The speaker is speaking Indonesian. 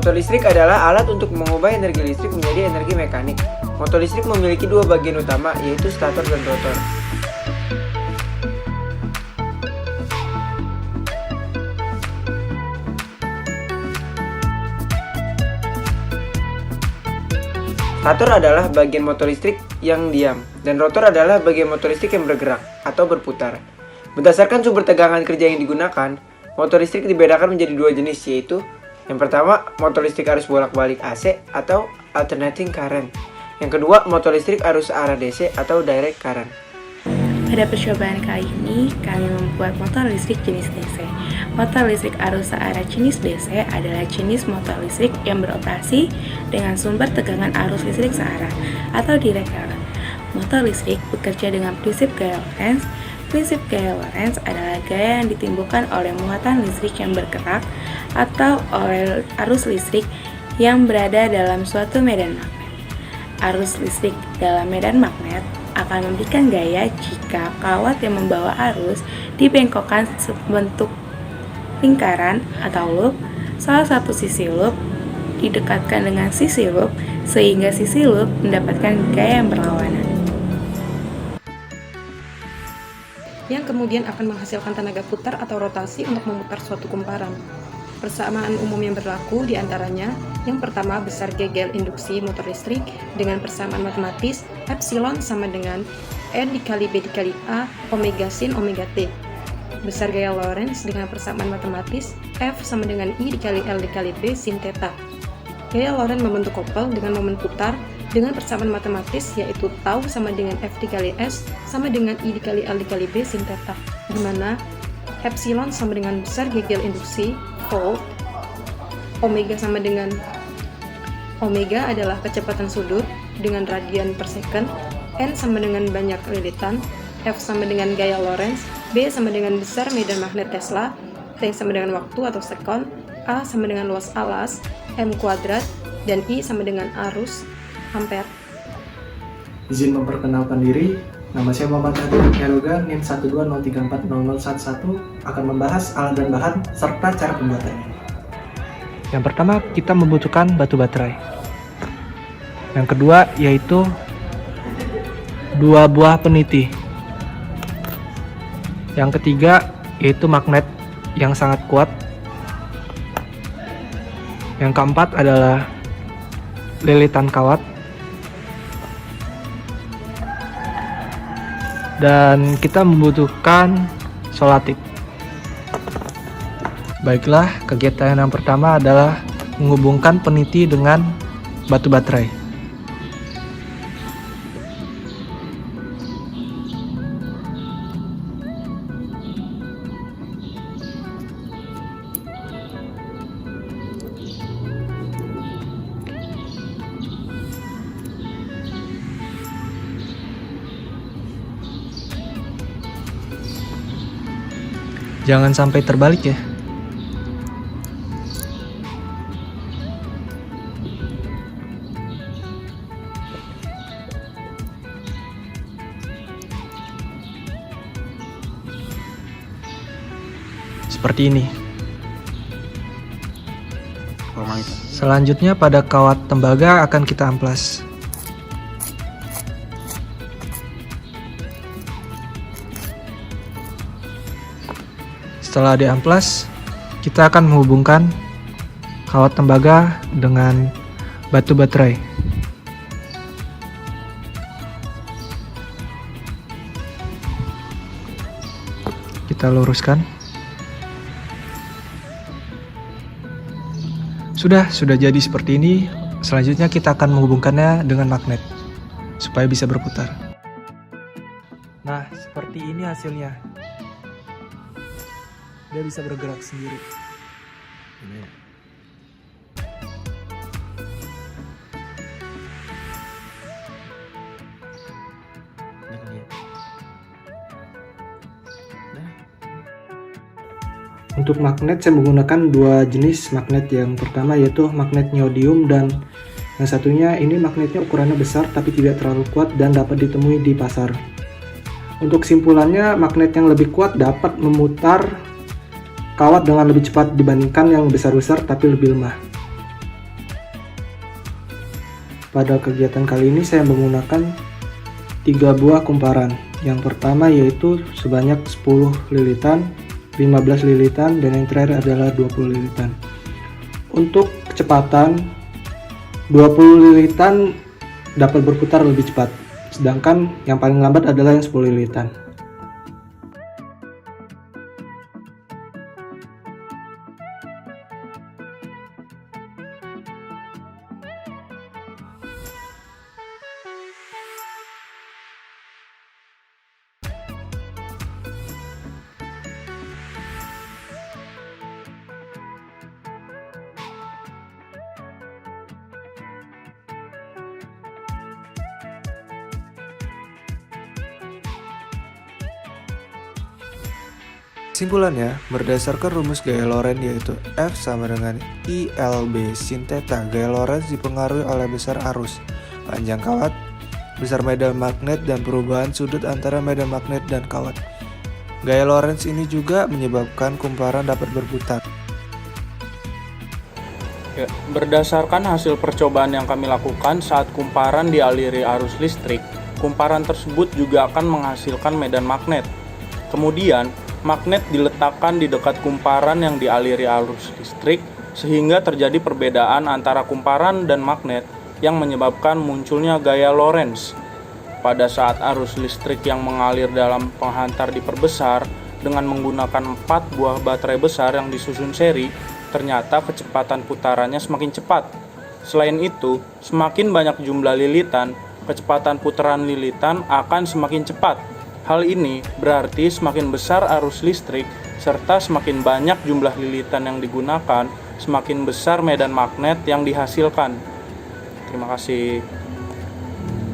Motor listrik adalah alat untuk mengubah energi listrik menjadi energi mekanik. Motor listrik memiliki dua bagian utama, yaitu stator dan rotor. Stator adalah bagian motor listrik yang diam, dan rotor adalah bagian motor listrik yang bergerak atau berputar. Berdasarkan sumber tegangan kerja yang digunakan, motor listrik dibedakan menjadi dua jenis, yaitu yang pertama, motor listrik arus bolak-balik AC atau alternating current. Yang kedua, motor listrik arus arah DC atau direct current. Pada percobaan kali ini, kami membuat motor listrik jenis DC. Motor listrik arus searah jenis DC adalah jenis motor listrik yang beroperasi dengan sumber tegangan arus listrik searah atau direct current. Motor listrik bekerja dengan prinsip gaya Lorentz. Prinsip gaya Lorentz adalah gaya yang ditimbulkan oleh muatan listrik yang bergerak atau oleh arus listrik yang berada dalam suatu medan magnet. Arus listrik dalam medan magnet akan memberikan gaya jika kawat yang membawa arus dibengkokkan sebentuk lingkaran atau loop. Salah satu sisi loop didekatkan dengan sisi loop sehingga sisi loop mendapatkan gaya yang berlawanan, yang kemudian akan menghasilkan tenaga putar atau rotasi untuk memutar suatu kumparan. Persamaan umum yang berlaku diantaranya, yang pertama besar gegel induksi motor listrik dengan persamaan matematis epsilon sama dengan N dikali B dikali A omega sin omega T. Besar gaya Lorentz dengan persamaan matematis F sama dengan I dikali L dikali B sin theta. Gaya Lorentz membentuk kopel dengan momen putar dengan persamaan matematis yaitu tau sama dengan F dikali S sama dengan I dikali L dikali B sin theta, di mana epsilon sama dengan besar gegel induksi volt, omega sama dengan omega adalah kecepatan sudut dengan radian per second, N sama dengan banyak lilitan, F sama dengan gaya Lorentz, B sama dengan besar medan magnet Tesla, T sama dengan waktu atau sekon, A sama dengan luas alas, M kuadrat, dan I sama dengan arus ampere. Izin memperkenalkan diri, nama saya Muhammad Hadi Yaruga, NIM 120340011 akan membahas alat dan bahan serta cara pembuatannya. Yang pertama, kita membutuhkan batu baterai. Yang kedua, yaitu 2 buah peniti. Yang ketiga, yaitu magnet yang sangat kuat. Yang keempat adalah lilitan kawat. Dan kita membutuhkan solatip. Baiklah, kegiatan yang pertama adalah menghubungkan peniti dengan batu baterai. Jangan sampai terbalik ya. Seperti ini. Selanjutnya pada kawat tembaga akan kita amplas. Setelah diamplas, kita akan menghubungkan kawat tembaga dengan batu baterai. Kita luruskan. Sudah jadi seperti ini. Selanjutnya kita akan menghubungkannya dengan magnet supaya bisa berputar. Nah, seperti ini hasilnya. Dia bisa bergerak sendiri. Untuk magnet saya menggunakan 2 jenis magnet. Yang pertama yaitu magnet neodymium, dan yang satunya ini magnetnya ukurannya besar tapi tidak terlalu kuat dan dapat ditemui di pasar. Untuk kesimpulannya, magnet yang lebih kuat dapat memutar kawat dengan lebih cepat dibandingkan yang besar-besar tapi lebih lemah. pada kegiatan kali ini saya menggunakan 3 buah kumparan. Yang pertama yaitu sebanyak 10 lilitan, 15 lilitan, dan yang terakhir adalah 20 lilitan. Untuk kecepatan, 20 lilitan dapat berputar lebih cepat, sedangkan yang paling lambat adalah yang 10 lilitan. Kesimpulannya, berdasarkan rumus gaya Lorentz yaitu F sama dengan ILB sin theta, gaya Lorentz dipengaruhi oleh besar arus, panjang kawat, besar medan magnet, dan perubahan sudut antara medan magnet dan kawat. Gaya Lorentz ini juga menyebabkan kumparan dapat berputar. Ya, berdasarkan hasil percobaan yang kami lakukan saat kumparan dialiri arus listrik, kumparan tersebut juga akan menghasilkan medan magnet. Kemudian, magnet diletakkan di dekat kumparan yang dialiri arus listrik sehingga terjadi perbedaan antara kumparan dan magnet yang menyebabkan munculnya gaya Lorentz. Pada saat arus listrik yang mengalir dalam penghantar diperbesar dengan menggunakan 4 buah baterai besar yang disusun seri, ternyata kecepatan putarannya semakin cepat. Selain itu, semakin banyak jumlah lilitan, kecepatan putaran lilitan akan semakin cepat. Hal ini berarti semakin besar arus listrik serta semakin banyak jumlah lilitan yang digunakan, semakin besar medan magnet yang dihasilkan. Terima kasih.